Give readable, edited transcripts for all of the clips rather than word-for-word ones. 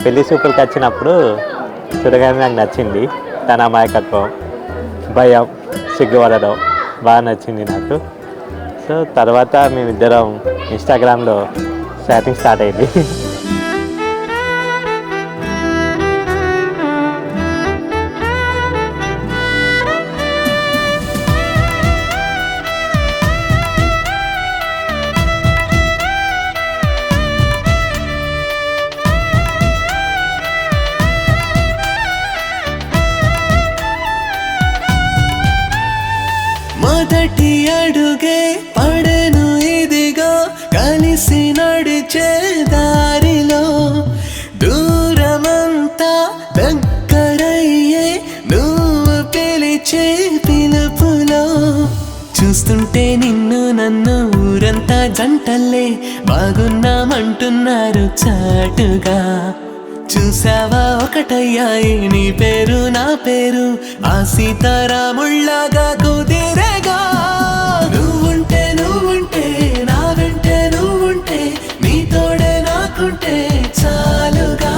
పెళ్లి చూపులకు వచ్చినప్పుడు చూడగానే నాకు నచ్చింది. తన అమాయకత్వం, భయం, సిగ్గుపడడం బాగా నచ్చింది నాకు. సో తర్వాత మేమిద్దరం ఇన్స్టాగ్రామ్లో చాటింగ్ స్టార్ట్ అయింది. మొదటి అడుగే పడను ఇదిగో కలిసి నడిచే దారిలో దూరమంతా దగ్గరయ్యే నువ్వు పిలిచే పిలుపులో చూస్తుంటే నిన్ను నన్ను ఊరంతా జంటల్లే బాగున్నామంటున్నారు చాటుగా. చూసావా ఒకటయ్యాయి నీ పేరు నా పేరు ఆ సీతారాముళ్ళగా కుదిరేగా. నువ్వుంటే నువ్వుంటే నా వెంటే నువ్వుంటే నీ తోడే నాకుంటే చాలుగా.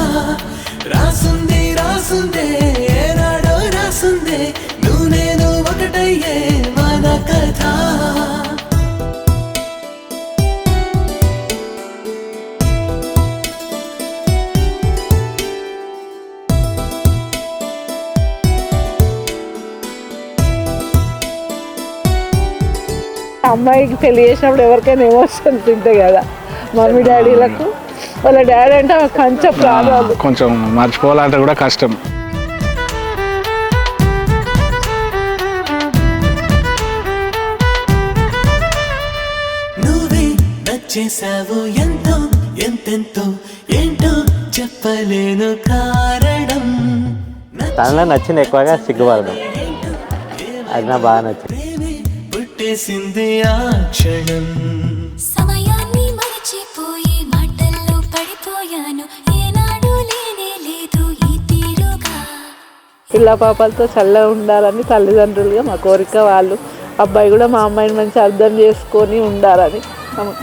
రాసుంది రాసుందే ఏనాడో రాసుందే నువ్వు నేను ఒకటయ్యే మన కథ. అమ్మాయికి పెళ్లి చేసినప్పుడు ఎవరికైనా ఎమోషన్స్ ఉంటాయి కదా, మమ్మీ డాడీలకు. వాళ్ళ డాడీ అంటే కొంచెం ప్రాబ్లం, కొంచెం మర్చిపోవాలంటే కూడా కష్టం. నువ్వే నచ్చేసావు ఎంతో ఎంతెంతో ఏంటో చెప్పలేను కారణం. తనలో నచ్చింది ఎక్కువగా సిగ్గుపడడం, అది నాకు బాగా నచ్చింది. పుట్టేసింది ఆ క్షణం. సమయాన్ని మరిచిపోయి మాటల్లో పడిపోయాను ఏనాడు లేనే లేదు ఈ తీరుగా. పిల్ల పాపలతో చల్లగా ఉండాలని తల్లిదండ్రులుగా మా కోరిక. వాళ్ళు అబ్బాయి కూడా మా అమ్మాయిని మంచి అర్థం చేసుకొని ఉండాలని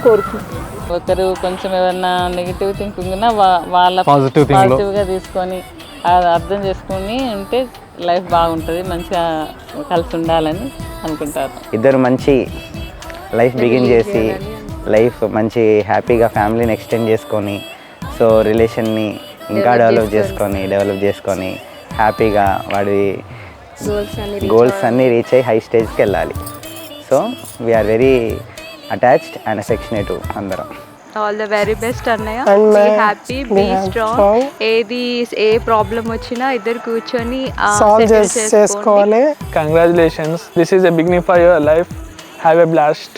కోరుకుంటున్నాం. ఒకరు కొంచెం ఏదన్నా నెగిటివ్ థింకింగ్ ఉన్నా వాళ్ళ పాజిటివ్ పాజిటివ్గా తీసుకొని అది అర్థం చేసుకొని ఉంటే లైఫ్ బాగుంటుంది, మంచిగా కలిసి ఉండాలని అనుకుంటారు. ఇద్దరు మంచి లైఫ్ బిగిన్ చేసి లైఫ్ మంచి హ్యాపీగా ఫ్యామిలీని ఎక్స్టెండ్ చేసుకొని సో రిలేషన్ని ఇంకా డెవలప్ చేసుకొని హ్యాపీగా వాడి గోల్స్ అన్నీ రీచ్ అయ్యి హై స్టేజ్కి వెళ్ళాలి. So we are very attached and affectionate అందరం. ఆల్ ద వెరీ బెస్ట్ అన్నయ్య. Be happy, be strong. ఏ ప్రాబ్లం వచ్చినా ఇద్దరు కూర్చొని సాల్వ్ చేసుకోవాలి. Congratulations, this is a beginning for your life. Have a blast.